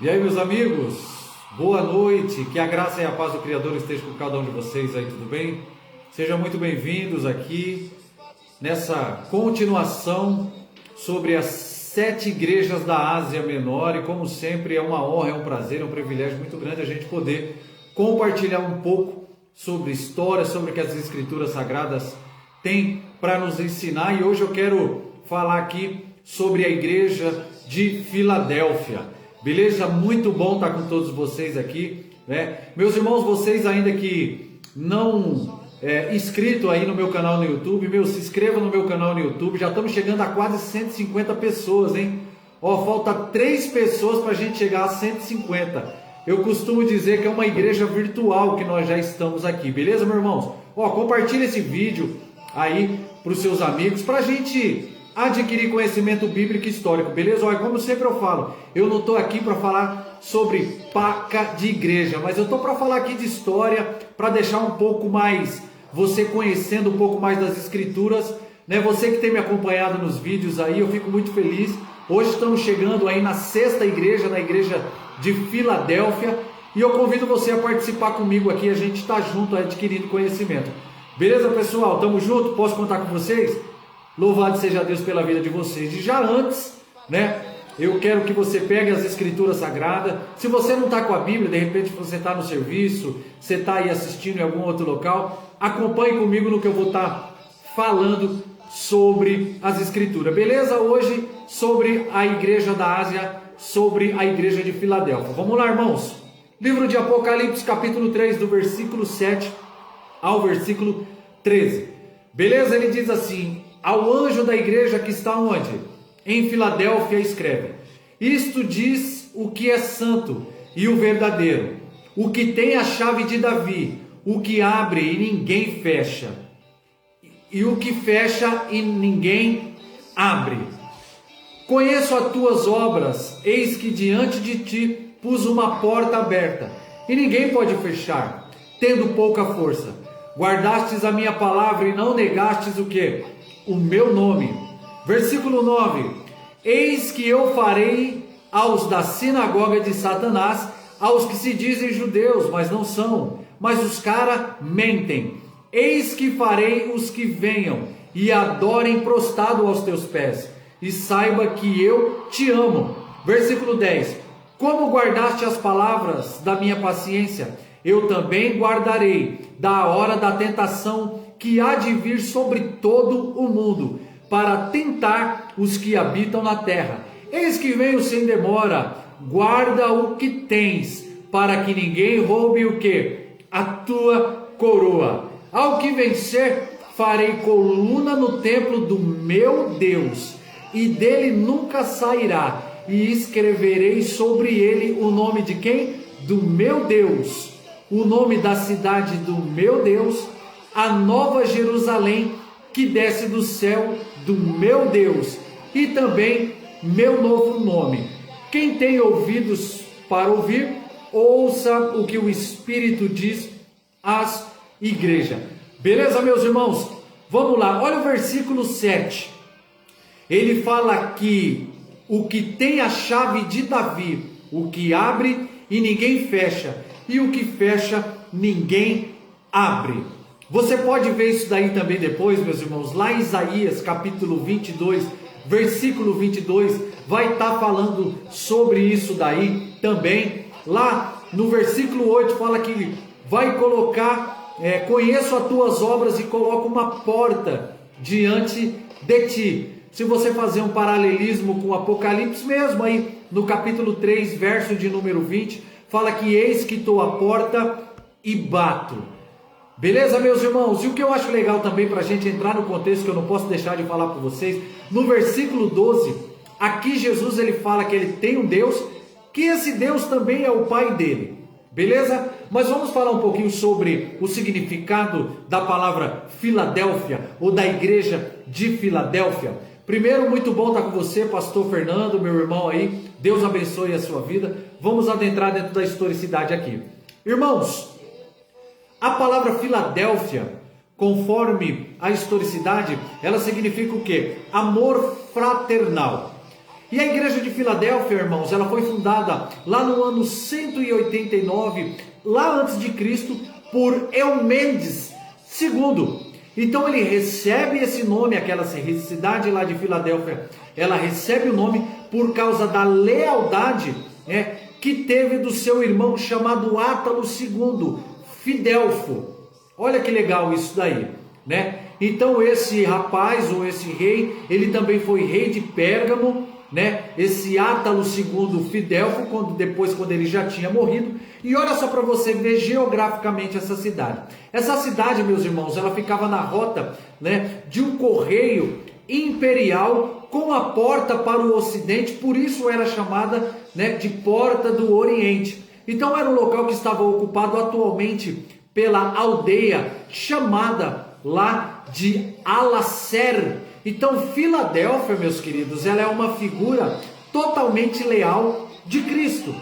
E aí, meus amigos, boa noite, que a graça e a paz do Criador esteja com cada um de vocês aí, tudo bem? Sejam muito bem-vindos aqui nessa continuação sobre as 7 igrejas da Ásia Menor e como sempre é uma honra, é um prazer, é um privilégio muito grande a gente poder compartilhar um pouco sobre história, sobre o que as Escrituras Sagradas têm para nos ensinar e hoje eu quero falar aqui sobre a igreja de Filadélfia. Beleza? Muito bom estar com todos vocês aqui, né? Meus irmãos, vocês ainda que não inscrito aí no meu canal no YouTube, se inscreva no meu canal no YouTube, já estamos chegando a quase 150 pessoas, hein? Ó, falta 3 pessoas para a gente chegar a 150. Eu costumo dizer que é uma igreja virtual que nós já estamos aqui, beleza, meus irmãos? Ó, compartilha esse vídeo aí para os seus amigos, para a gente adquirir conhecimento bíblico e histórico, beleza? Olha, como sempre eu falo, eu não estou aqui para falar sobre paca de igreja, mas eu estou para falar aqui de história, para deixar um pouco mais, você conhecendo um pouco mais das escrituras, né? Você que tem me acompanhado nos vídeos aí, eu fico muito feliz. Hoje estamos chegando aí na 6ª igreja, na igreja de Filadélfia, e eu convido você a participar comigo aqui, a gente está junto adquirindo conhecimento. Beleza, pessoal? Tamo junto? Posso contar com vocês? Louvado seja Deus pela vida de vocês. E já antes, né, eu quero que você pegue as Escrituras Sagradas. Se você não está com a Bíblia, de repente você está no serviço, você está aí assistindo em algum outro local, acompanhe comigo no que eu vou estar falando sobre as Escrituras. Beleza? Hoje sobre a igreja da Ásia, sobre a igreja de Filadélfia. Vamos lá, irmãos. Livro de Apocalipse, capítulo 3, do versículo 7 ao versículo 13. Beleza? Ele diz assim: ao anjo da igreja que está onde? Em Filadélfia escreve: isto diz o que é santo e o verdadeiro, o que tem a chave de Davi, o que abre e ninguém fecha, e o que fecha e ninguém abre. Conheço as tuas obras, eis que diante de ti pus uma porta aberta, e ninguém pode fechar, tendo pouca força. Guardastes a minha palavra e não negastes o quê? O meu nome. Versículo 9: eis que eu farei aos da sinagoga de Satanás, aos que se dizem judeus, mas não são, mas os caras mentem. Eis que farei os que venham e adorem prostrado aos teus pés, e saiba que eu te amo. Versículo 10: como guardaste as palavras da minha paciência, eu também guardarei da hora da tentação que há de vir sobre todo o mundo, para tentar os que habitam na terra. Eis que venho sem demora, guarda o que tens, para que ninguém roube o que? A tua coroa. Ao que vencer, farei coluna no templo do meu Deus, e dele nunca sairá, e escreverei sobre ele o nome de quem? Do meu Deus, o nome da cidade do meu Deus, a nova Jerusalém que desce do céu do meu Deus, e também meu novo nome. Quem tem ouvidos para ouvir, ouça o que o Espírito diz às igrejas. Beleza, meus irmãos? Vamos lá, olha o versículo 7. Ele fala que o que tem a chave de Davi, o que abre e ninguém fecha, e o que fecha ninguém abre. Você pode ver isso daí também depois, meus irmãos, lá em Isaías capítulo 22, versículo 22, vai estar falando sobre isso daí também. Lá no versículo 8 fala que vai colocar, conheço as tuas obras e coloco uma porta diante de ti. Se você fazer um paralelismo com o Apocalipse mesmo, aí no capítulo 3, verso de número 20, fala que eis que estou à porta e bato. Beleza, meus irmãos? E o que eu acho legal também para a gente entrar no contexto, que eu não posso deixar de falar para vocês, no versículo 12, aqui Jesus ele fala que ele tem um Deus, que esse Deus também é o Pai dele. Beleza? Mas vamos falar um pouquinho sobre o significado da palavra Filadélfia, ou da igreja de Filadélfia. Primeiro, muito bom estar com você, pastor Fernando, meu irmão aí. Deus abençoe a sua vida. Vamos adentrar dentro da historicidade aqui. Irmãos, a palavra Filadélfia, conforme a historicidade, ela significa o quê? Amor fraternal. E a igreja de Filadélfia, irmãos, ela foi fundada lá no ano 189, lá antes de Cristo, por Eumendes II. Então ele recebe esse nome, aquela cidade lá de Filadélfia, ela recebe o nome por causa da lealdade, né, que teve do seu irmão chamado Átalo II, Fidelfo. Olha que legal isso daí, né? Então esse rapaz, ou esse rei, ele também foi rei de Pérgamo, né? Esse Átalo II Fidelfo, quando ele já tinha morrido. E olha só para você ver geograficamente essa cidade. Essa cidade, meus irmãos, ela ficava na rota, né, de um correio imperial com a porta para o ocidente, por isso era chamada, né, de Porta do Oriente. Então era um local que estava ocupado atualmente pela aldeia chamada lá de Alacer. Então Filadélfia, meus queridos, ela é uma figura totalmente leal de Cristo.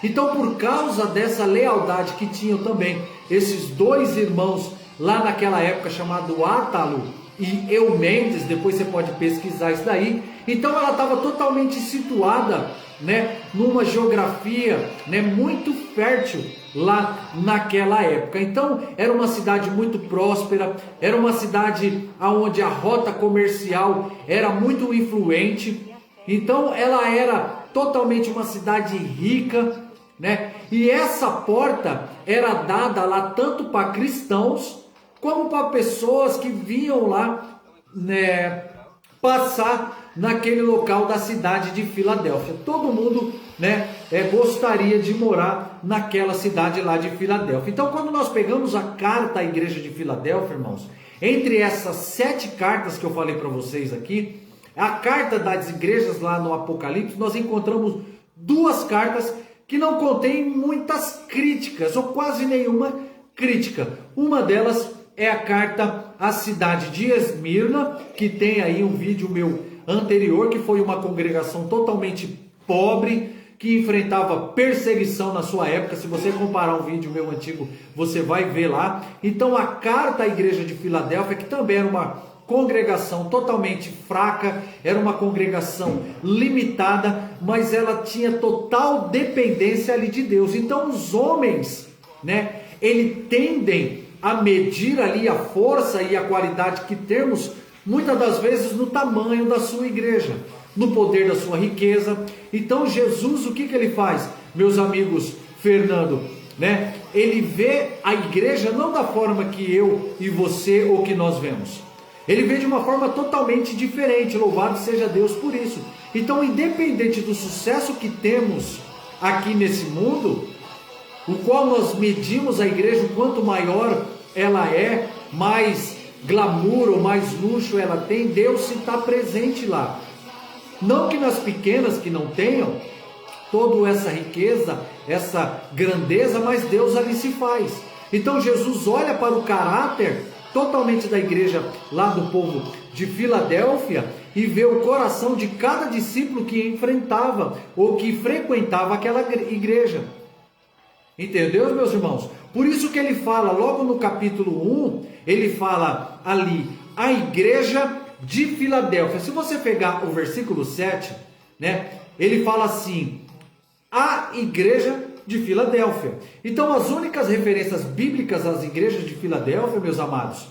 Então, por causa dessa lealdade que tinham também esses dois irmãos lá naquela época, chamado Átalo e Eumendes, depois você pode pesquisar isso daí. Então ela estava totalmente situada, né, numa geografia, né, muito fértil lá naquela época. Então era uma cidade muito próspera, era uma cidade onde a rota comercial era muito influente. Então ela era totalmente uma cidade rica, né? E essa porta era dada lá tanto para cristãos como para pessoas que vinham lá, né, passar naquele local da cidade de Filadélfia. Todo mundo, né, gostaria de morar naquela cidade lá de Filadélfia. Então, quando nós pegamos a carta à igreja de Filadélfia, irmãos, entre essas 7 cartas que eu falei para vocês aqui, a carta das igrejas lá no Apocalipse, nós encontramos 2 cartas que não contêm muitas críticas, ou quase nenhuma crítica. Uma delas é a carta à cidade de Esmirna, que tem aí um vídeo meu anterior, que foi uma congregação totalmente pobre, que enfrentava perseguição na sua época. Se você comparar um vídeo meu antigo, você vai ver lá. Então a carta à igreja de Filadélfia, que também era uma congregação totalmente fraca, era uma congregação limitada, mas ela tinha total dependência ali de Deus. Então os homens, né, eles tendem a medir ali a força e a qualidade que temos, muitas das vezes no tamanho da sua igreja, no poder da sua riqueza. Então Jesus, o que ele faz, meus amigos Fernando, né? Ele vê a igreja não da forma que eu e você ou que nós vemos. Ele vê de uma forma totalmente diferente, louvado seja Deus por isso. Então, independente do sucesso que temos aqui nesse mundo, o qual nós medimos a igreja, quanto maior ela é, mais glamour ou mais luxo ela tem, Deus se está presente lá. Não que nas pequenas que não tenham toda essa riqueza, essa grandeza, mas Deus ali se faz. Então Jesus olha para o caráter totalmente da igreja lá do povo de Filadélfia e vê o coração de cada discípulo que enfrentava ou que frequentava aquela igreja. Entendeu, meus irmãos? Por isso que ele fala, logo no capítulo 1, ele fala ali, a igreja de Filadélfia. Se você pegar o versículo 7, né, ele fala assim, a igreja de Filadélfia. Então as únicas referências bíblicas às igrejas de Filadélfia, meus amados,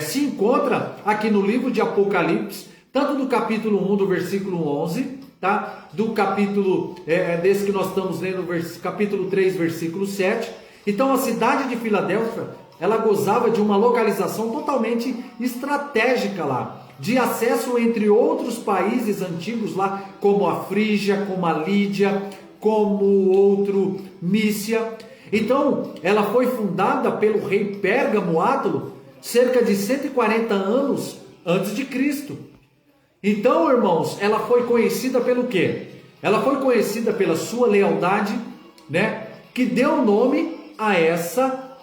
se encontra aqui no livro de Apocalipse, tanto do capítulo 1, do versículo 11, tá? Do capítulo, desse que nós estamos lendo, capítulo 3, versículo 7. Então a cidade de Filadélfia, ela gozava de uma localização totalmente estratégica lá, de acesso entre outros países antigos lá, como a Frígia, como a Lídia, como outro Mícia. Então ela foi fundada pelo rei Pérgamo Átalo cerca de 140 anos antes de Cristo. Então, irmãos, ela foi conhecida pelo quê? Ela foi conhecida pela sua lealdade, né? Que deu nome a essa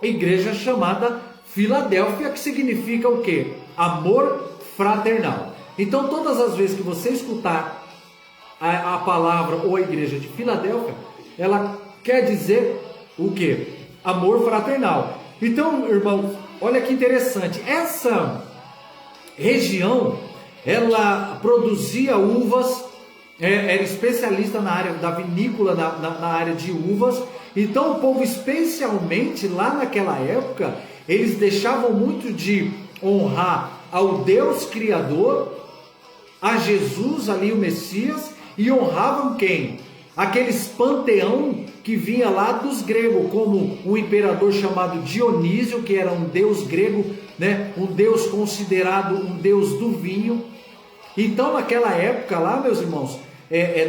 igreja chamada Filadélfia, que significa o quê? Amor fraternal. Então, todas as vezes que você escutar a palavra ou a igreja de Filadélfia, ela quer dizer o quê? Amor fraternal. Então, irmãos, olha que interessante. Essa região, ela produzia uvas, era especialista na área da vinícola, na área de uvas. Então o povo, especialmente lá naquela época, eles deixavam muito de honrar ao Deus Criador, a Jesus ali, o Messias, e honravam quem? Aqueles panteão que vinha lá dos gregos, como um imperador chamado Dionísio, que era um deus grego, né? Um deus considerado um deus do vinho. Então naquela época lá, meus irmãos,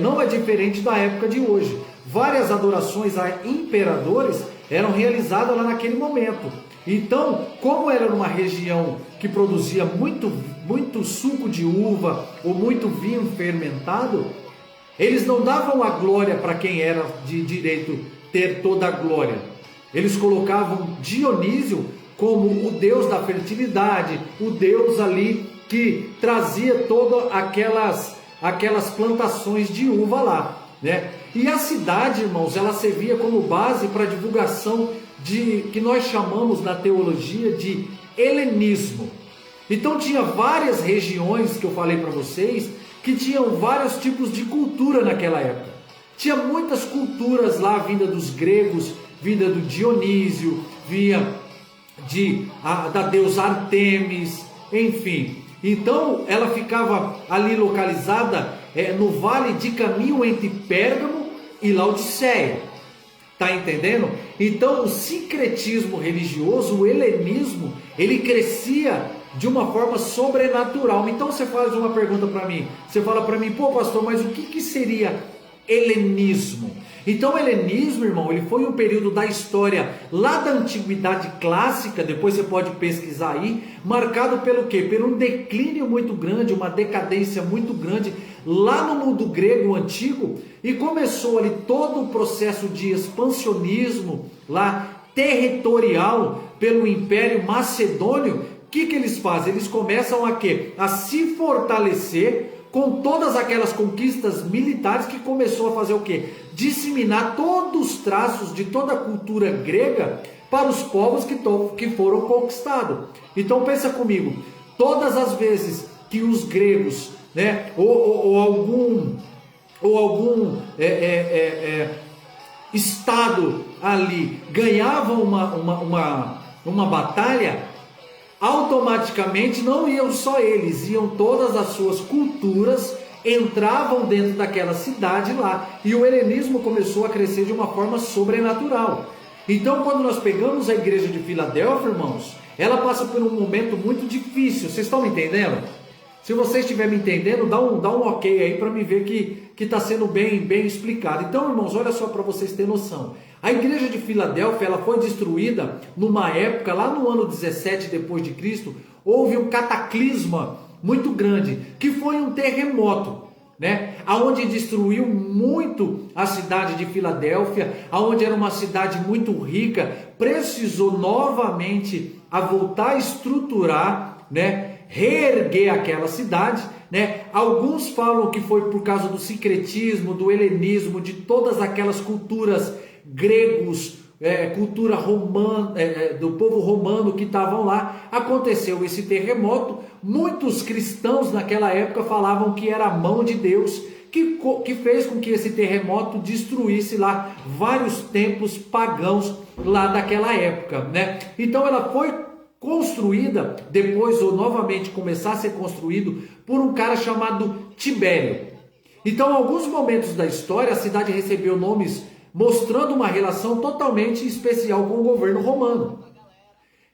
não é diferente da época de hoje. Várias adorações a imperadores eram realizadas lá naquele momento. Então, como era numa região que produzia muito suco de uva ou muito vinho fermentado, eles não davam a glória para quem era de direito ter toda a glória. Eles colocavam Dionísio como o deus da fertilidade, o deus ali que trazia todas aquelas plantações de uva lá, né? E a cidade, irmãos, ela servia como base para a divulgação de que nós chamamos na teologia de helenismo. Então tinha várias regiões que eu falei para vocês que tinham vários tipos de cultura naquela época. Tinha muitas culturas lá, vinda dos gregos, vinda do Dionísio, vinha da deusa Artemis, enfim. Então ela ficava ali localizada no vale de caminho entre Pérgamo e Laodiceia. Tá entendendo? Então o sincretismo religioso, o helenismo, ele crescia de uma forma sobrenatural. Então você faz uma pergunta para mim, você fala para mim, pô pastor, mas o que seria helenismo? Então o helenismo, irmão, ele foi um período da história lá da antiguidade clássica, depois você pode pesquisar aí, marcado pelo quê? Por um declínio muito grande, uma decadência muito grande lá no mundo grego antigo, e começou ali todo o processo de expansionismo lá territorial pelo Império Macedônio. O que eles fazem? Eles começam a quê? A se fortalecer com todas aquelas conquistas militares, que começou a fazer o quê? Disseminar todos os traços de toda a cultura grega para os povos que foram conquistados. Então pensa comigo, todas as vezes que os gregos, né, ou algum estado ali ganhava uma batalha, automaticamente não iam só eles, iam todas as suas culturas, entravam dentro daquela cidade lá, e o helenismo começou a crescer de uma forma sobrenatural. Então quando nós pegamos a igreja de Filadélfia, irmãos, ela passa por um momento muito difícil. Vocês estão me entendendo? Se você estiver me entendendo, dá um ok aí para me ver que está sendo bem explicado. Então, irmãos, olha só para vocês terem noção. A igreja de Filadélfia, ela foi destruída numa época, lá no ano 17 depois de Cristo, houve um cataclisma muito grande, que foi um terremoto, né? Aonde destruiu muito a cidade de Filadélfia, aonde era uma cidade muito rica, precisou novamente a voltar a estruturar, né? Reerguer aquela cidade, né? Alguns falam que foi por causa do sincretismo, do helenismo, de todas aquelas culturas gregos, cultura romana, do povo romano que estavam lá. Aconteceu esse terremoto. Muitos cristãos naquela época falavam que era a mão de Deus que fez com que esse terremoto destruísse lá vários templos pagãos lá daquela época, né? Então ela foi construída depois, ou novamente começar a ser construído, por um cara chamado Tibério. Então, em alguns momentos da história, a cidade recebeu nomes mostrando uma relação totalmente especial com o governo romano.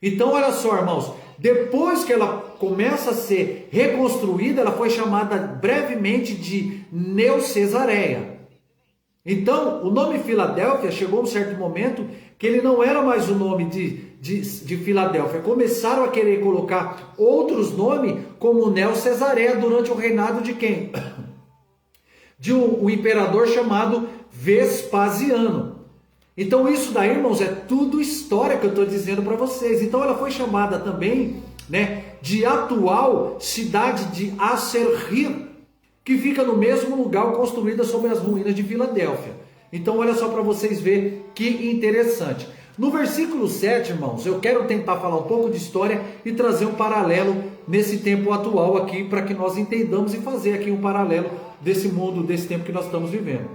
Então, olha só, irmãos, depois que ela começa a ser reconstruída, ela foi chamada brevemente de Neo-Cesareia. Então, o nome Filadélfia chegou a um certo momento que ele não era mais o nome de Filadélfia. Começaram a querer colocar outros nomes, como Neo-Cesareia, durante o reinado de quem? De um imperador chamado Vespasiano. Então isso daí, irmãos, é tudo história que eu estou dizendo para vocês. Então ela foi chamada também, né, de atual cidade de Aserrir, que fica no mesmo lugar, construída sobre as ruínas de Filadélfia. Então olha só para vocês verem que interessante. No versículo 7, irmãos, eu quero tentar falar um pouco de história e trazer um paralelo nesse tempo atual aqui, para que nós entendamos e fazer aqui um paralelo desse mundo, desse tempo que nós estamos vivendo.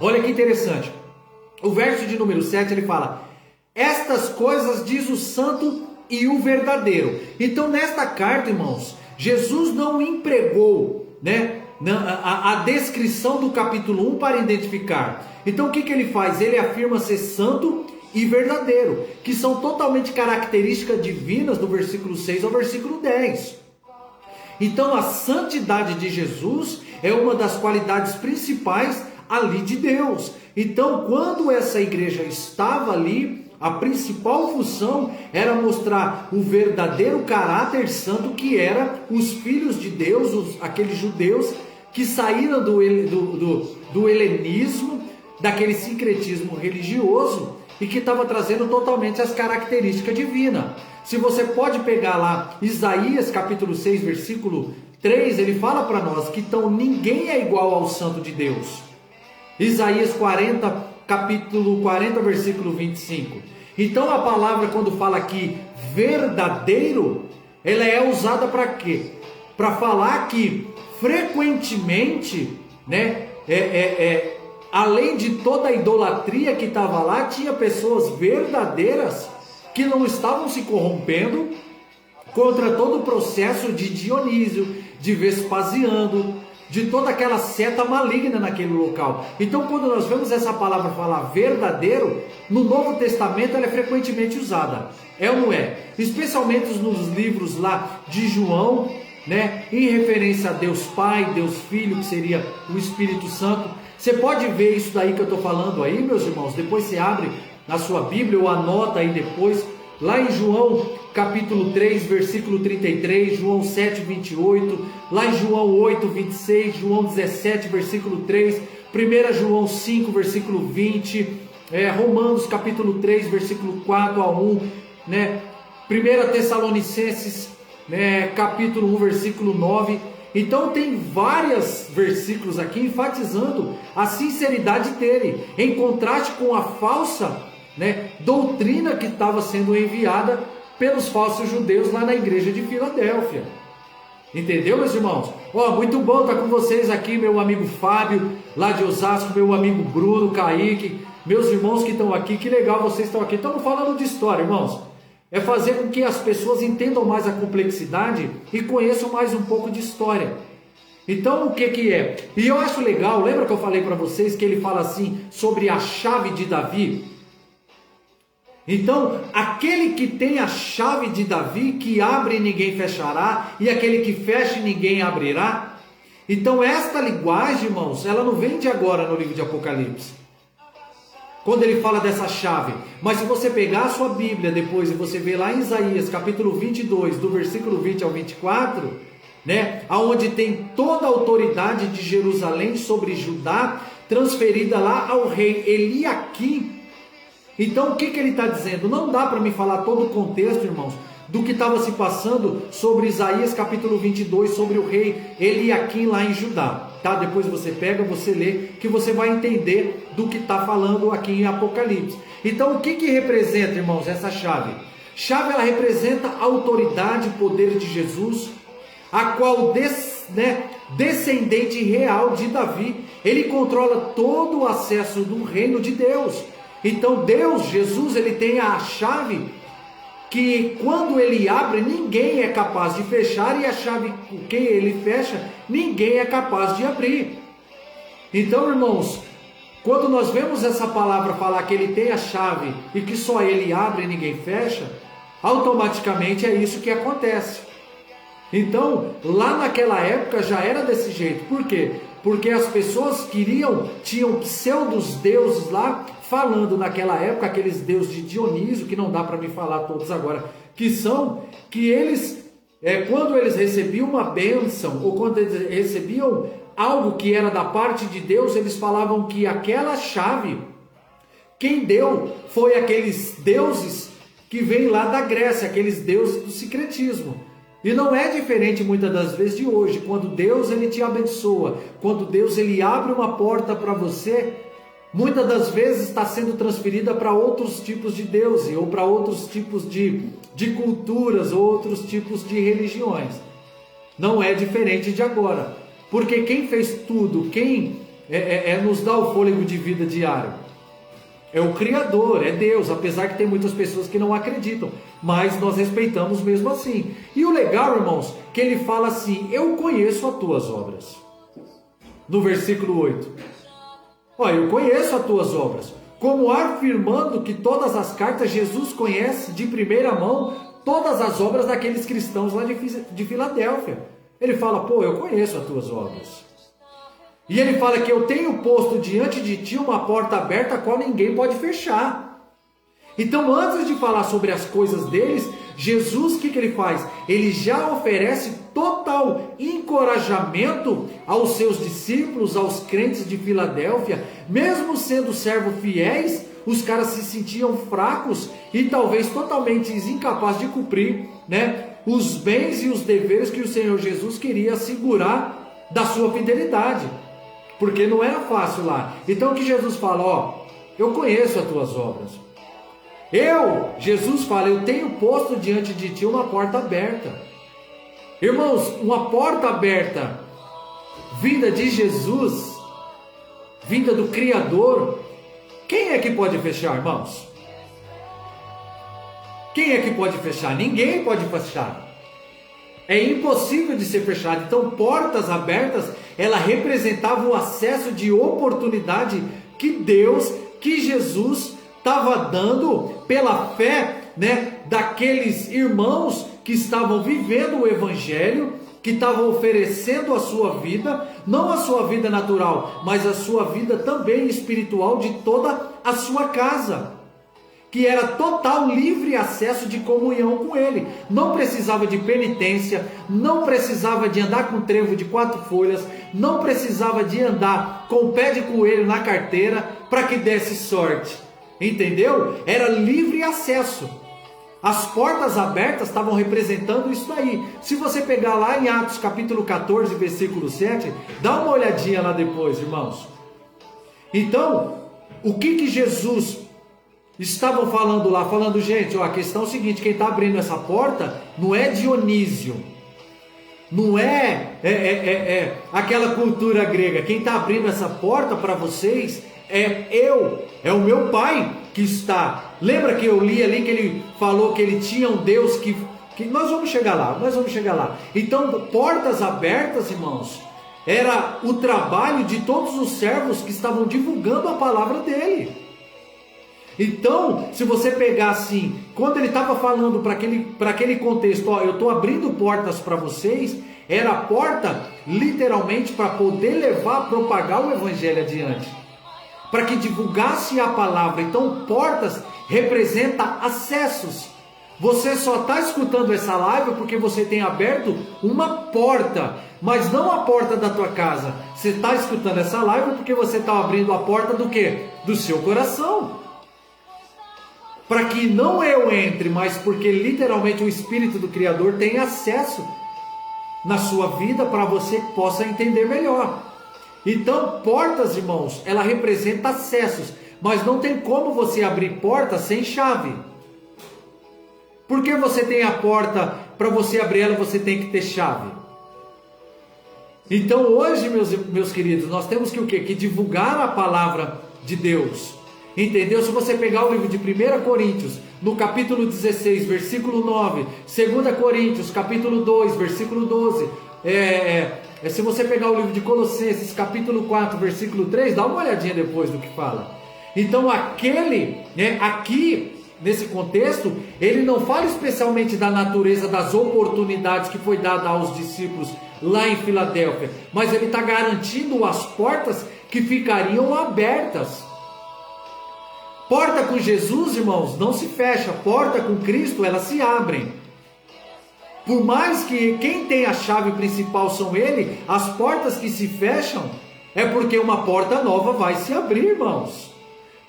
Olha que interessante. O verso de número 7, ele fala: estas coisas diz o santo e o verdadeiro. Então, nesta carta, irmãos, Jesus não empregou, né, a descrição do capítulo 1 para identificar. Então, o que ele faz? Ele afirma ser santo e verdadeiro, que são totalmente características divinas do versículo 6 ao versículo 10. Então, a santidade de Jesus é uma das qualidades principais ali de Deus. Então, quando essa igreja estava ali, a principal função era mostrar o verdadeiro caráter santo que era os filhos de Deus, aqueles judeus que saíram do helenismo, daquele sincretismo religioso, e que estava trazendo totalmente as características divinas. Se você pode pegar lá Isaías capítulo 6, versículo 3, ele fala para nós que então ninguém é igual ao santo de Deus. Isaías 40, capítulo 40, versículo 25. Então a palavra, quando fala aqui verdadeiro, ela é usada para quê? Para falar que frequentemente, né, além de toda a idolatria que estava lá, tinha pessoas verdadeiras que não estavam se corrompendo contra todo o processo de Dionísio, de Vespasiano, de toda aquela seta maligna naquele local. Então, quando nós vemos essa palavra falar verdadeiro, no Novo Testamento ela é frequentemente usada. É ou não é? Especialmente nos livros lá de João, né, em referência a Deus Pai, Deus Filho, que seria o Espírito Santo. Você pode ver isso daí que eu estou falando aí, meus irmãos. Depois você abre na sua Bíblia ou anota aí depois. Lá em João capítulo 3, versículo 33, João 7, 28, lá em João 8, 26, João 17, versículo 3, 1 João 5, versículo 20, Romanos capítulo 3, versículo 4 a 1, né? 1 Tessalonicenses, né, capítulo 1, versículo 9. Então tem vários versículos aqui enfatizando a sinceridade dele, em contraste com a falsa, né, doutrina que estava sendo enviada pelos falsos judeus lá na igreja de Filadélfia. Entendeu, meus irmãos? Muito bom estar com vocês aqui, meu amigo Fábio, lá de Osasco, meu amigo Bruno, Kaique, meus irmãos que estão aqui, que legal vocês estão aqui. Estamos falando de história, irmãos. É fazer com que as pessoas entendam mais a complexidade e conheçam mais um pouco de história. Então, o que é? E eu acho legal, lembra que eu falei para vocês que ele fala assim sobre a chave de Davi? Então, aquele que tem a chave de Davi, que abre e ninguém fechará, e aquele que fecha e ninguém abrirá. Então, esta linguagem, irmãos, ela não vem de agora no livro de Apocalipse, quando ele fala dessa chave. Mas se você pegar a sua Bíblia depois e você ver lá em Isaías, capítulo 22, do versículo 20 ao 24, né, aonde tem toda a autoridade de Jerusalém sobre Judá, transferida lá ao rei Eliaquim. Então, o que ele está dizendo? Não dá para me falar todo o contexto, irmãos, do que estava se passando sobre Isaías capítulo 22, sobre o rei Eliaquim lá em Judá. Tá? Depois você pega, você lê, que você vai entender do que está falando aqui em Apocalipse. Então, o que representa, irmãos, essa chave? Chave, ela representa a autoridade e poder de Jesus, a qual, descendente real de Davi, ele controla todo o acesso do reino de Deus. Então Deus, Jesus, ele tem a chave que quando ele abre, ninguém é capaz de fechar, e a chave que ele fecha, ninguém é capaz de abrir. Então, irmãos, quando nós vemos essa palavra falar que ele tem a chave e que só ele abre e ninguém fecha, automaticamente é isso que acontece. Então, lá naquela época já era desse jeito. Por quê? Porque as pessoas tinham pseudos deuses lá, falando naquela época, aqueles deuses de Dionísio, que não dá para me falar todos agora, que eles, quando eles recebiam uma bênção, ou quando eles recebiam algo que era da parte de Deus, eles falavam que aquela chave, quem deu foi aqueles deuses que vêm lá da Grécia, aqueles deuses do sincretismo. E não é diferente muitas das vezes de hoje, quando Deus ele te abençoa, quando Deus ele abre uma porta para você, muitas das vezes está sendo transferida para outros tipos de deuses, ou para outros tipos de culturas, ou outros tipos de religiões. Não é diferente de agora, porque quem fez tudo, quem nos dá o fôlego de vida diário, é o Criador, é Deus, apesar que tem muitas pessoas que não acreditam, mas nós respeitamos mesmo assim. E o legal, irmãos, que ele fala assim: eu conheço as tuas obras. No versículo 8. Olha, eu conheço as tuas obras. Como afirmando que todas as cartas, Jesus conhece de primeira mão todas as obras daqueles cristãos lá de Filadélfia. Ele fala: pô, eu conheço as tuas obras. E ele fala que eu tenho posto diante de ti uma porta aberta a qual ninguém pode fechar. Então, antes de falar sobre as coisas deles, Jesus, o que ele faz? Ele já oferece total encorajamento aos seus discípulos, aos crentes de Filadélfia. Mesmo sendo servos fiéis, os caras se sentiam fracos e talvez totalmente incapazes de cumprir, os bens e os deveres que o Senhor Jesus queria assegurar da sua fidelidade. Porque não era fácil lá. Então o que Jesus fala? Eu conheço as tuas obras. Jesus fala, eu tenho posto diante de ti uma porta aberta. Irmãos, uma porta aberta, vinda de Jesus, vinda do Criador, quem é que pode fechar, irmãos? Quem é que pode fechar? Ninguém pode fechar. É impossível de ser fechado. Então, portas abertas, ela representava o acesso de oportunidade que Deus, que Jesus estava dando pela fé, daqueles irmãos que estavam vivendo o Evangelho, que estavam oferecendo a sua vida, não a sua vida natural, mas a sua vida também espiritual de toda a sua casa, que era total livre acesso de comunhão com Ele. Não precisava de penitência, não precisava de andar com trevo de 4 folhas, não precisava de andar com pé de coelho na carteira para que desse sorte. Entendeu? Era livre acesso. As portas abertas estavam representando isso daí. Se você pegar lá em Atos capítulo 14, versículo 7, dá uma olhadinha lá depois, irmãos. Então, o que Jesus estavam falando lá? Falando, gente, a questão é o seguinte: quem está abrindo essa porta não é Dionísio, não é aquela cultura grega. Quem está abrindo essa porta para vocês é o meu Pai que está. Lembra que eu li ali que ele falou que ele tinha um Deus que nós vamos chegar lá. Então, portas abertas, irmãos, era o trabalho de todos os servos que estavam divulgando a palavra dele. Então, se você pegar assim, quando ele estava falando para aquele contexto, eu estou abrindo portas para vocês, era a porta literalmente para poder propagar o Evangelho adiante, para que divulgasse a palavra. Então, portas representa acessos. Você só está escutando essa live porque você tem aberto uma porta, mas não a porta da tua casa. Você está escutando essa live porque você está abrindo a porta do quê? Do seu coração. Para que não eu entre, mas porque literalmente o Espírito do Criador tem acesso na sua vida para você possa entender melhor. Então, portas, irmãos, ela representa acessos, mas não tem como você abrir porta sem chave. Porque você tem a porta, para você abrir ela você tem que ter chave. Então hoje, meus queridos, nós temos que o quê? Que divulgar a palavra de Deus. Entendeu? Se você pegar o livro de 1 Coríntios, no capítulo 16, versículo 9, 2 Coríntios, capítulo 2, versículo 12, se você pegar o livro de Colossenses, capítulo 4, versículo 3, dá uma olhadinha depois do que fala. Então aqui, nesse contexto, ele não fala especialmente da natureza das oportunidades que foi dada aos discípulos lá em Filadélfia, mas ele está garantindo as portas que ficariam abertas. Porta com Jesus, irmãos, não se fecha. Porta com Cristo, elas se abrem. Por mais que quem tem a chave principal são Ele, as portas que se fecham é porque uma porta nova vai se abrir, irmãos.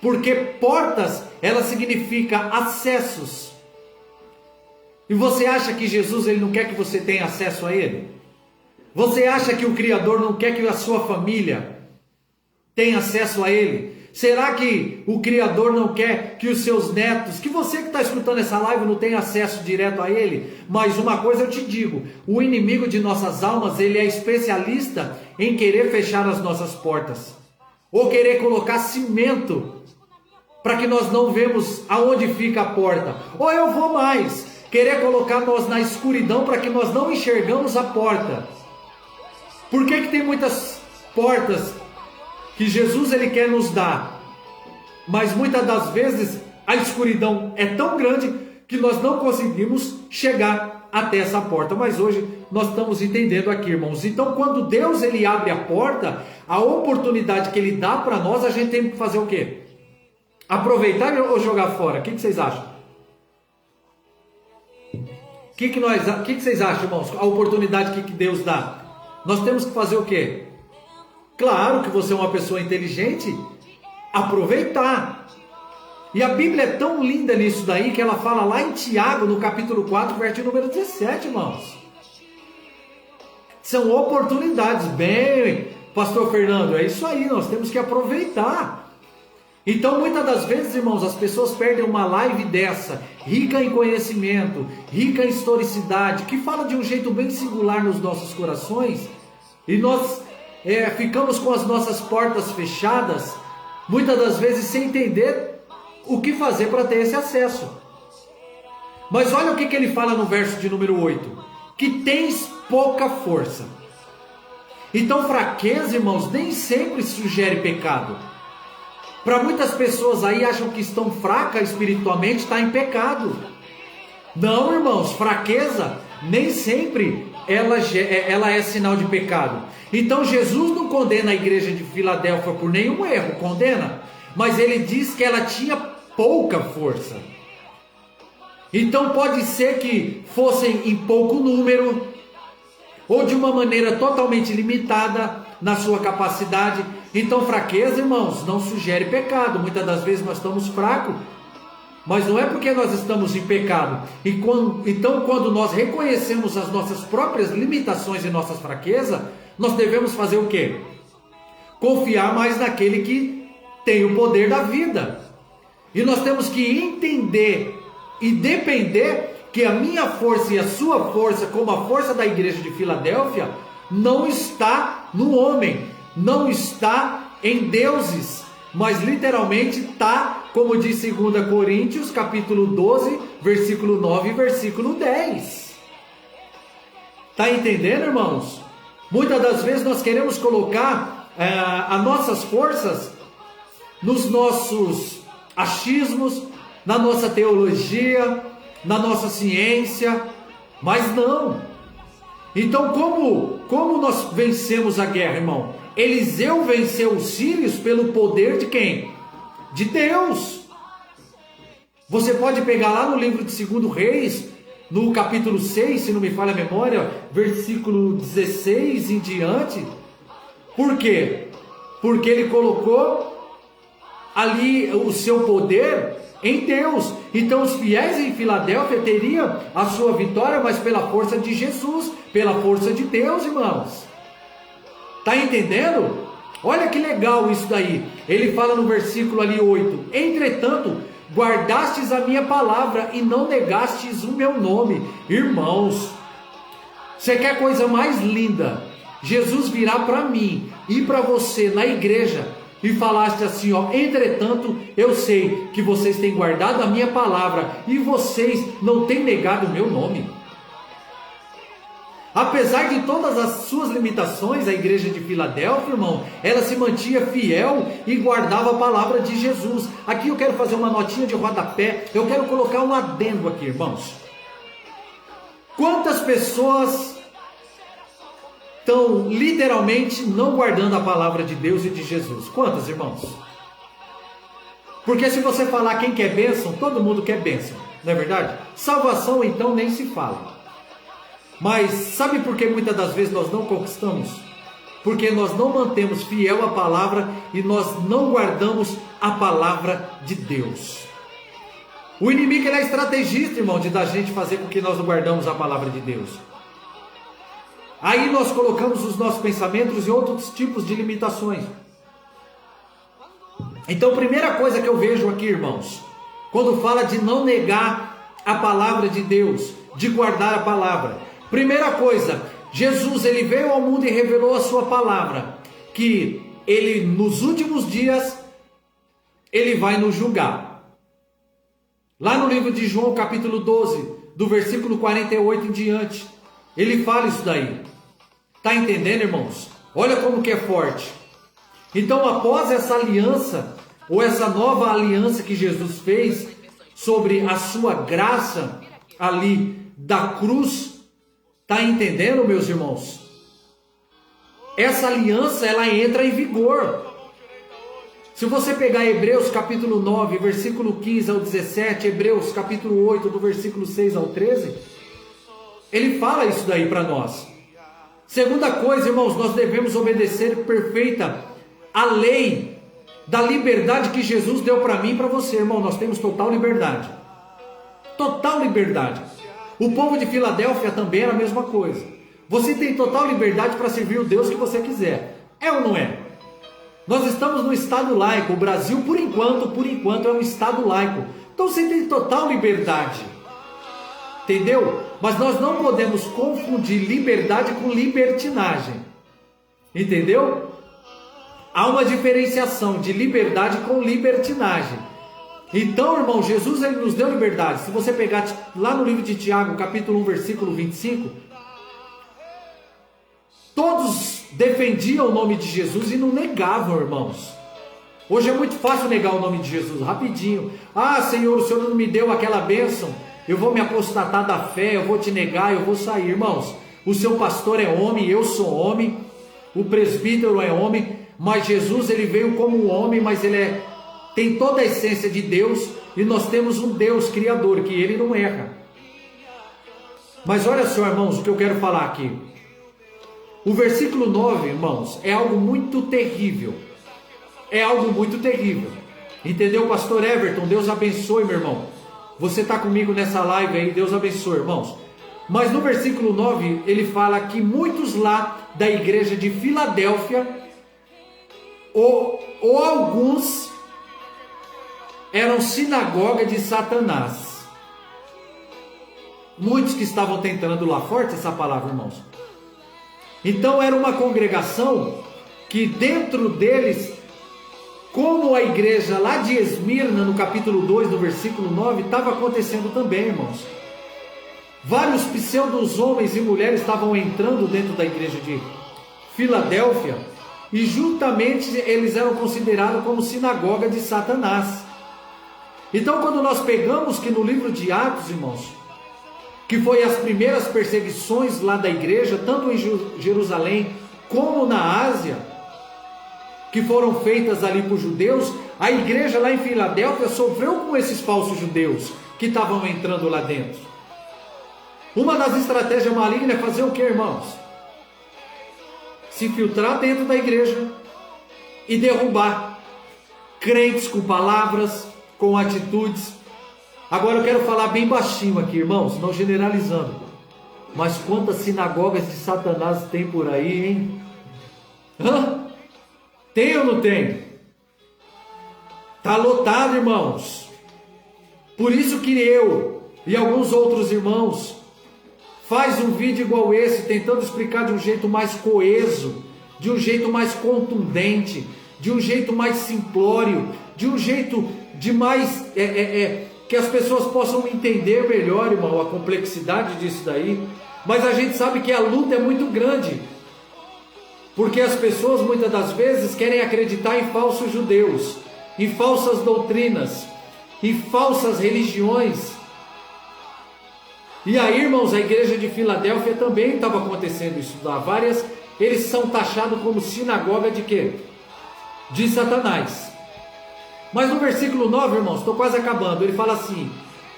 Porque portas, ela significa acessos. E você acha que Jesus ele não quer que você tenha acesso a Ele? Você acha que o Criador não quer que a sua família tenha acesso a Ele? Será que o Criador não quer que os seus netos, que você que está escutando essa live não tenha acesso direto a Ele? Mas uma coisa eu te digo, o inimigo de nossas almas, ele é especialista em querer fechar as nossas portas, ou querer colocar cimento, para que nós não vemos aonde fica a porta. Ou eu vou mais, querer colocar nós na escuridão, para que nós não enxergamos a porta. Por que tem muitas portas que Jesus ele quer nos dar, mas muitas das vezes a escuridão é tão grande que nós não conseguimos chegar até essa porta? Mas hoje nós estamos entendendo aqui, irmãos. Então, quando Deus ele abre a porta, a oportunidade que Ele dá para nós, a gente tem que fazer o quê? Aproveitar ou jogar fora? O que vocês acham? O que vocês acham, irmãos? A oportunidade que Deus dá. Nós temos que fazer o quê? Claro que você é uma pessoa inteligente, aproveitar. E a Bíblia é tão linda nisso daí, que ela fala lá em Tiago, no capítulo 4, versículo número 17, irmãos. São oportunidades. Bem, pastor Fernando, é isso aí, nós temos que aproveitar. Então, muitas das vezes, irmãos, as pessoas perdem uma live dessa, rica em conhecimento, rica em historicidade, que fala de um jeito bem singular nos nossos corações, e nós ficamos com as nossas portas fechadas, muitas das vezes sem entender o que fazer para ter esse acesso. Mas olha o que ele fala no verso de número 8: que tens pouca força. Então, fraqueza, irmãos, nem sempre sugere pecado. Para muitas pessoas aí acham que estão fracas espiritualmente, está em pecado. Não, irmãos, fraqueza nem sempre ela é sinal de pecado. Então Jesus não condena a igreja de Filadélfia por nenhum erro, condena, mas ele diz que ela tinha pouca força. Então pode ser que fossem em pouco número, ou de uma maneira totalmente limitada na sua capacidade. Então fraqueza, irmãos, não sugere pecado. Muitas das vezes nós estamos fracos, mas não é porque nós estamos em pecado. Então, quando nós reconhecemos as nossas próprias limitações e nossas fraquezas, nós devemos fazer o quê? Confiar mais naquele que tem o poder da vida. E nós temos que entender e depender que a minha força e a sua força, como a força da igreja de Filadélfia, não está no homem, não está em deuses, mas literalmente está, como diz 2 Coríntios, capítulo 12, versículo 9 e versículo 10. Está entendendo, irmãos? Muitas das vezes nós queremos colocar as nossas forças nos nossos achismos, na nossa teologia, na nossa ciência, mas não. Então, como nós vencemos a guerra, irmão? Eliseu venceu os sírios pelo poder de quem? De Deus. Você pode pegar lá no livro de 2 Reis, no capítulo 6, se não me falha a memória, versículo 16 em diante. Por quê? Porque ele colocou ali o seu poder em Deus. Então os fiéis em Filadélfia teriam a sua vitória, mas pela força de Jesus, pela força de Deus, irmãos. Está entendendo? Olha que legal isso daí. Ele fala no versículo ali 8: entretanto, guardastes a minha palavra e não negastes o meu nome. Irmãos, você quer coisa mais linda? Jesus virá para mim e para você na igreja e falaste assim, ó: entretanto, eu sei que vocês têm guardado a minha palavra e vocês não têm negado o meu nome. Apesar de todas as suas limitações, a igreja de Filadélfia, irmão, ela se mantinha fiel e guardava a palavra de Jesus. Aqui eu quero fazer uma notinha de rodapé, eu quero colocar um adendo aqui, irmãos. Quantas pessoas estão literalmente não guardando a palavra de Deus e de Jesus? Quantas, irmãos? Porque se você falar quem quer bênção, todo mundo quer bênção, não é verdade? Salvação então nem se fala. Mas sabe por que muitas das vezes nós não conquistamos? Porque nós não mantemos fiel a palavra e nós não guardamos a palavra de Deus. O inimigo ele é estrategista, irmão, de da gente fazer com que nós não guardamos a palavra de Deus. Aí nós colocamos os nossos pensamentos em outros tipos de limitações. Então, primeira coisa que eu vejo aqui, irmãos, quando fala de não negar a palavra de Deus, de guardar a palavra. Primeira coisa, Jesus, ele veio ao mundo e revelou a sua palavra, que ele, nos últimos dias, ele vai nos julgar. Lá no livro de João, capítulo 12, do versículo 48 em diante, ele fala isso daí. Tá entendendo, irmãos? Olha como que é forte. Então, após essa aliança, ou essa nova aliança que Jesus fez, sobre a sua graça ali da cruz, tá entendendo, meus irmãos? Essa aliança, ela entra em vigor. Se você pegar Hebreus capítulo 9, versículo 15 ao 17, Hebreus capítulo 8, do versículo 6 ao 13, ele fala isso daí para nós. Segunda coisa, irmãos, nós devemos obedecer perfeita a lei da liberdade que Jesus deu para mim e para você, irmão. Nós temos total liberdade. Total liberdade. O povo de Filadélfia também era a mesma coisa. Você tem total liberdade para servir o Deus que você quiser. É ou não é? Nós estamos no estado laico. O Brasil, por enquanto é um estado laico. Então você tem total liberdade. Entendeu? Mas nós não podemos confundir liberdade com libertinagem. Entendeu? Há uma diferenciação de liberdade com libertinagem. Então, irmão, Jesus, ele nos deu liberdade. Se você pegar lá no livro de Tiago, capítulo 1, versículo 25, todos defendiam o nome de Jesus e não negavam, irmãos. Hoje é muito fácil negar o nome de Jesus, rapidinho. Ah, Senhor, o Senhor não me deu aquela bênção, eu vou me apostatar da fé, eu vou te negar, eu vou sair. Irmãos, o seu pastor é homem, eu sou homem, o presbítero é homem, mas Jesus, ele veio como um homem, mas ele tem toda a essência de Deus, e nós temos um Deus criador, que ele não erra. Mas olha só, irmãos, o que eu quero falar aqui. O versículo 9, irmãos, é algo muito terrível. É algo muito terrível. Entendeu, pastor Everton? Deus abençoe, meu irmão. Você está comigo nessa live aí, Deus abençoe, irmãos. Mas no versículo 9, ele fala que muitos lá da igreja de Filadélfia, ou alguns, eram sinagoga de Satanás. Muitos que estavam tentando lá, forte essa palavra, irmãos. Então era uma congregação que dentro deles, como a igreja lá de Esmirna, no capítulo 2, no versículo 9, estava acontecendo também, irmãos. Vários pseudos homens e mulheres estavam entrando dentro da igreja de Filadélfia, e juntamente eles eram considerados como sinagoga de Satanás. Então, quando nós pegamos que no livro de Atos, irmãos, que foi as primeiras perseguições lá da igreja, tanto em Jerusalém como na Ásia, que foram feitas ali por judeus, a igreja lá em Filadélfia sofreu com esses falsos judeus que estavam entrando lá dentro. Uma das estratégias malignas é fazer o que, irmãos? Se infiltrar dentro da igreja e derrubar crentes com palavras, com atitudes. Agora eu quero falar bem baixinho aqui, irmãos, não generalizando. Mas quantas sinagogas de Satanás tem por aí, hein? Hã? Tem ou não tem? Está lotado, irmãos. Por isso que eu e alguns outros irmãos faz um vídeo igual esse, tentando explicar de um jeito mais coeso, de um jeito mais contundente, de um jeito mais simplório, de um jeito de mais... que as pessoas possam entender melhor, irmão, a complexidade disso daí. Mas a gente sabe que a luta é muito grande, porque as pessoas muitas das vezes querem acreditar em falsos judeus, em falsas doutrinas, em falsas religiões. E aí, irmãos, a igreja de Filadélfia também estava acontecendo isso lá. Eles são taxados como sinagoga de quê? De Satanás. Mas no versículo 9, irmãos, estou quase acabando, ele fala assim: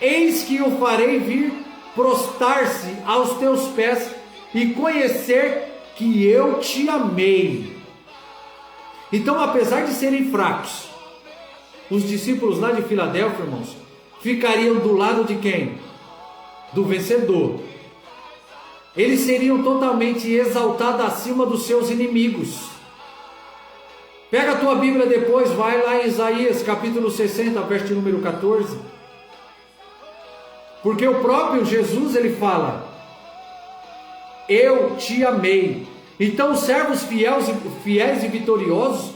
eis que o farei vir prostrar-se aos teus pés e conhecer que eu te amei. Então, apesar de serem fracos, os discípulos lá de Filadélfia, irmãos, ficariam do lado de quem? Do vencedor. Eles seriam totalmente exaltados acima dos seus inimigos. Pega a tua Bíblia depois, vai lá em Isaías capítulo 60, verso número 14. Porque o próprio Jesus, ele fala: eu te amei. Então os servos fiéis e vitoriosos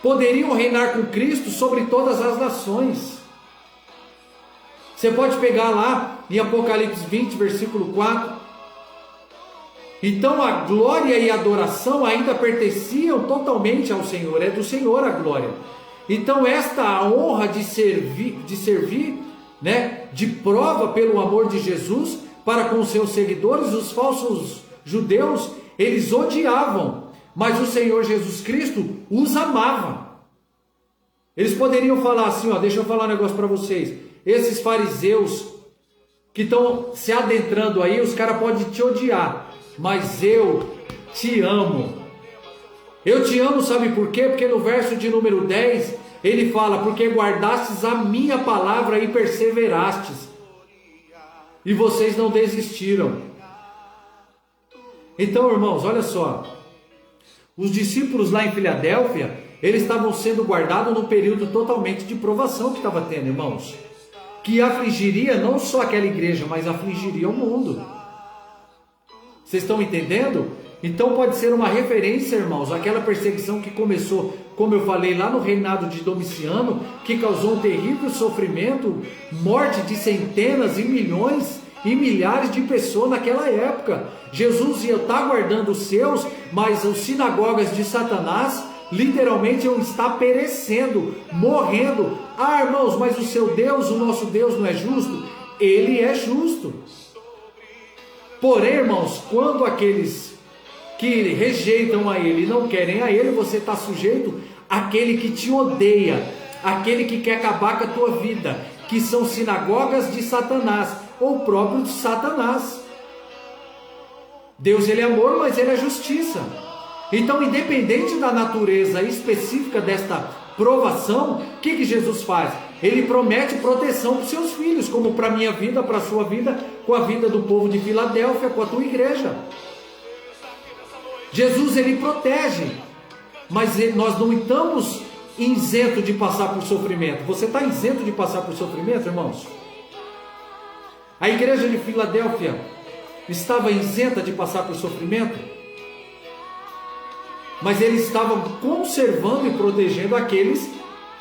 poderiam reinar com Cristo sobre todas as nações. Você pode pegar lá em Apocalipse 20, versículo 4. Então a glória e a adoração ainda pertenciam totalmente ao Senhor. É do Senhor a glória. Então esta honra de servir, né, de prova pelo amor de Jesus para com seus seguidores, os falsos judeus, eles odiavam, mas o Senhor Jesus Cristo os amava. Eles poderiam falar assim, ó, deixa eu falar um negócio para vocês. Esses fariseus que estão se adentrando aí, os caras podem te odiar, mas eu te amo. Eu te amo, sabe por quê? Porque no verso de número 10, ele fala: porque guardastes a minha palavra e perseverastes, e vocês não desistiram. Então, irmãos, olha só. Os discípulos lá em Filadélfia, eles estavam sendo guardados num período totalmente de provação que estava tendo, irmãos. Que afligiria não só aquela igreja, mas afligiria o mundo. Vocês estão entendendo? Então pode ser uma referência, irmãos, àquela perseguição que começou, como eu falei, lá no reinado de Domiciano, que causou um terrível sofrimento, morte de centenas e milhões e milhares de pessoas naquela época. Jesus ia estar guardando os seus, mas as sinagogas de Satanás literalmente iam estar perecendo, morrendo. Ah, irmãos, mas o seu Deus, o nosso Deus não é justo? Ele é justo. Porém, irmãos, quando aqueles que rejeitam a Ele e não querem a Ele, você está sujeito àquele que te odeia, aquele que quer acabar com a tua vida, que são sinagogas de Satanás, ou o próprio Satanás. Deus, ele é amor, mas ele é justiça. Então, independente da natureza específica desta provação, o que Jesus faz? Ele promete proteção para os seus filhos, como para a minha vida, para a sua vida, com a vida do povo de Filadélfia, com a tua igreja. Jesus, ele protege, mas nós não estamos isentos de passar por sofrimento. Você está isento de passar por sofrimento, irmãos? A igreja de Filadélfia estava isenta de passar por sofrimento, mas eles estavam conservando e protegendo aqueles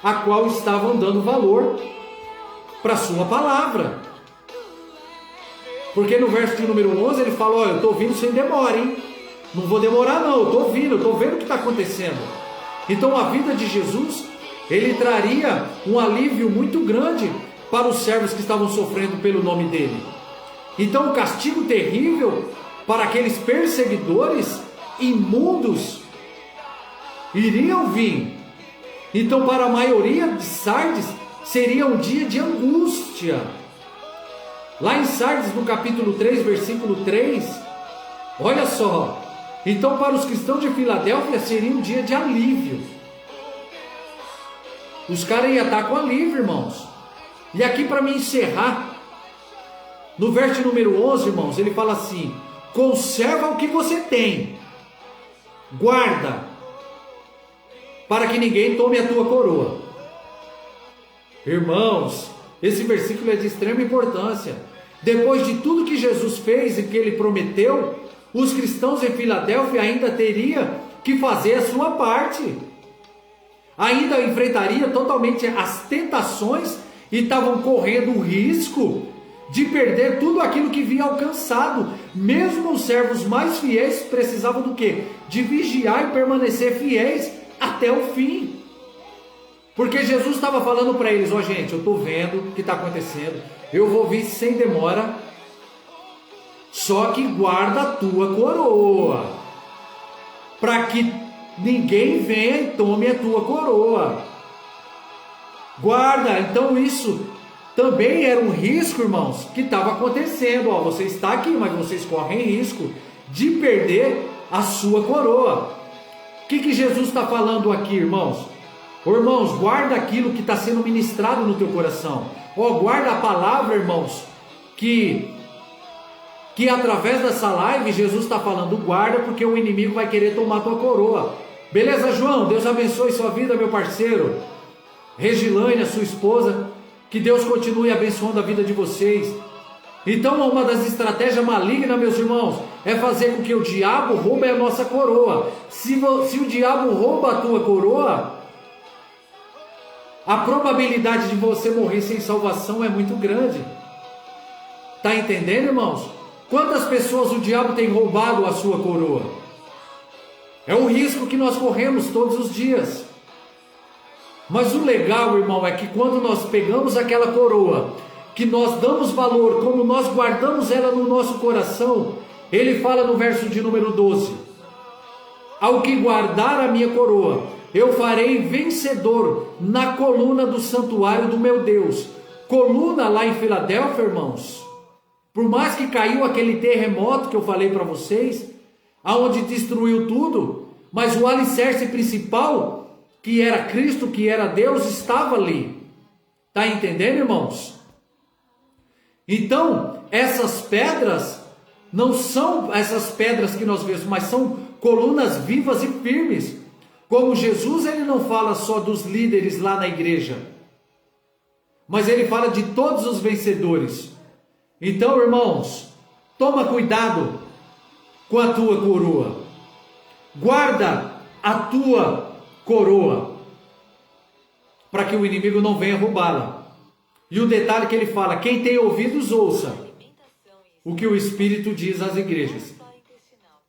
a qual estavam dando valor para a sua palavra. Porque no verso de número 11 ele fala: olha, eu estou vindo sem demora, hein? Não vou demorar não, eu estou vindo, eu estou vendo o que está acontecendo. Então a vida de Jesus, ele traria um alívio muito grande para os servos que estavam sofrendo pelo nome dele. Então o castigo terrível para aqueles perseguidores imundos iriam vir. Então para a maioria de Sardes seria um dia de angústia. Lá em Sardes, no capítulo 3, versículo 3, olha só. Então para os cristãos de Filadélfia seria um dia de alívio. Os caras iam estar com alívio, irmãos. E aqui para me encerrar, no verso número 11, irmãos, ele fala assim: conserva o que você tem, guarda, para que ninguém tome a tua coroa. Irmãos, esse versículo é de extrema importância. Depois de tudo que Jesus fez e que ele prometeu, os cristãos em Filadélfia ainda teriam que fazer a sua parte. Ainda enfrentaria totalmente as tentações e estavam correndo o risco de perder tudo aquilo que vinha alcançado. Mesmo os servos mais fiéis precisavam do quê? De vigiar e permanecer fiéis até o fim. Porque Jesus estava falando para eles: ó, gente, eu estou vendo o que está acontecendo, eu vou vir sem demora, só que guarda a tua coroa, para que ninguém venha e tome a tua coroa. Guarda. Então isso também era um risco, irmãos, que estava acontecendo. Ó, você está aqui, mas vocês correm risco de perder a sua coroa. O que Jesus está falando aqui, irmãos? Ô, irmãos, guarda aquilo que está sendo ministrado no teu coração. Ó, guarda a palavra, irmãos, que através dessa live Jesus está falando: guarda, porque o inimigo vai querer tomar tua coroa. Beleza, João? Deus abençoe sua vida, meu parceiro. Regilane, a sua esposa, que Deus continue abençoando a vida de vocês. Então, uma das estratégias malignas, meus irmãos, é fazer com que o diabo roube a nossa coroa. Se o diabo rouba a tua coroa, a probabilidade de você morrer sem salvação é muito grande. Tá entendendo, irmãos? Quantas pessoas o diabo tem roubado a sua coroa? É um risco que nós corremos todos os dias. Mas o legal, irmão, é que quando nós pegamos aquela coroa, que nós damos valor, como nós guardamos ela no nosso coração, ele fala no verso de número 12: ao que guardar a minha coroa, eu farei vencedor na coluna do santuário do meu Deus. Coluna lá em Filadélfia, irmãos, por mais que caiu aquele terremoto que eu falei para vocês, aonde destruiu tudo, mas o alicerce principal, que era Cristo, que era Deus, estava ali. Tá entendendo, irmãos? Então, essas pedras não são essas pedras que nós vemos, mas são colunas vivas e firmes. Como Jesus, ele não fala só dos líderes lá na igreja, mas ele fala de todos os vencedores. Então, irmãos, toma cuidado com a tua coroa. Guarda a tua coroa, para que o inimigo não venha roubá-la. E o detalhe que ele fala: quem tem ouvidos, ouça o que o Espírito diz às igrejas.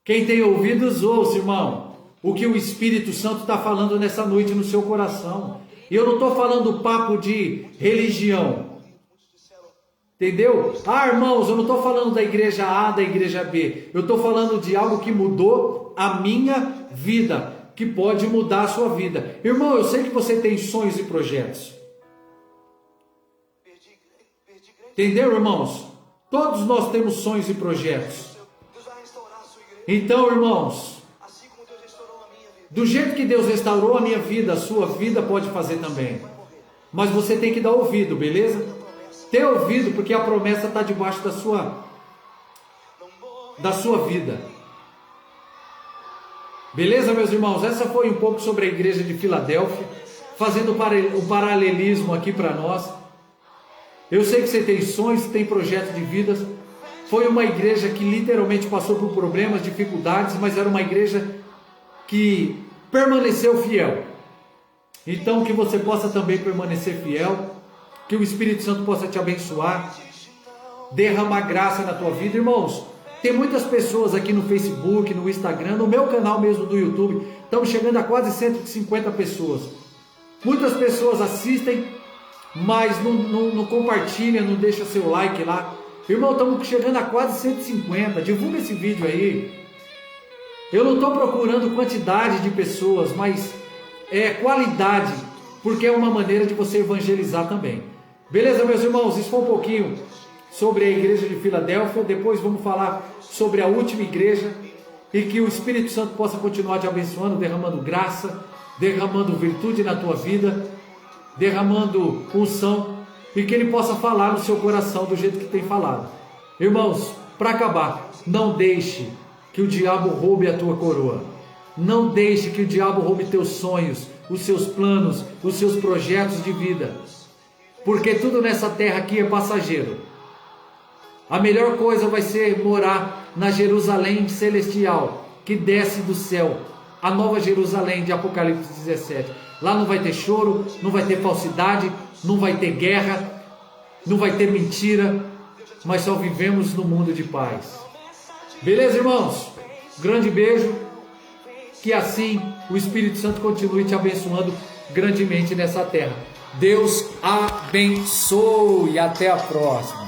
Quem tem ouvidos, ouça, irmão, o que o Espírito Santo está falando nessa noite no seu coração. E eu não estou falando papo de religião. Entendeu? Ah, irmãos, eu não estou falando da igreja A, da igreja B. Eu estou falando de algo que mudou a minha vida, que pode mudar a sua vida. Irmão, eu sei que você tem sonhos e projetos. Entendeu, irmãos? Todos nós temos sonhos e projetos. Então, irmãos, do jeito que Deus restaurou a minha vida, a sua vida pode fazer também. Mas você tem que dar ouvido, beleza? Ter ouvido, porque a promessa está debaixo da sua vida. Beleza, meus irmãos? Essa foi um pouco sobre a igreja de Filadélfia, fazendo o paralelismo aqui para nós. Eu sei que você tem sonhos, tem projetos de vida. Foi uma igreja que literalmente passou por problemas, dificuldades, mas era uma igreja que permaneceu fiel. Então, que você possa também permanecer fiel, que o Espírito Santo possa te abençoar, derramar graça na tua vida. Irmãos, tem muitas pessoas aqui no Facebook, no Instagram, no meu canal mesmo do YouTube, estamos chegando a quase 150 pessoas. Muitas pessoas assistem, mas não compartilha, não deixa seu like lá. Irmão, estamos chegando a quase 150, divulga esse vídeo aí. Eu não estou procurando quantidade de pessoas, mas qualidade, porque é uma maneira de você evangelizar também. Beleza, meus irmãos? Isso foi um pouquinho sobre a igreja de Filadélfia. Depois vamos falar sobre a última igreja, e que o Espírito Santo possa continuar te abençoando, derramando graça, derramando virtude na tua vida, derramando unção, e que ele possa falar no seu coração do jeito que tem falado. Irmãos, para acabar, não deixe que o diabo roube a tua coroa. Não deixe que o diabo roube teus sonhos, os seus planos, os seus projetos de vida, porque tudo nessa terra aqui é passageiro. A melhor coisa vai ser morar na Jerusalém celestial, que desce do céu, a nova Jerusalém de Apocalipse 17. Lá não vai ter choro, não vai ter falsidade, não vai ter guerra, não vai ter mentira, mas só vivemos no mundo de paz. Beleza, irmãos? Grande beijo. Que assim o Espírito Santo continue te abençoando grandemente nessa terra. Deus abençoe e até a próxima.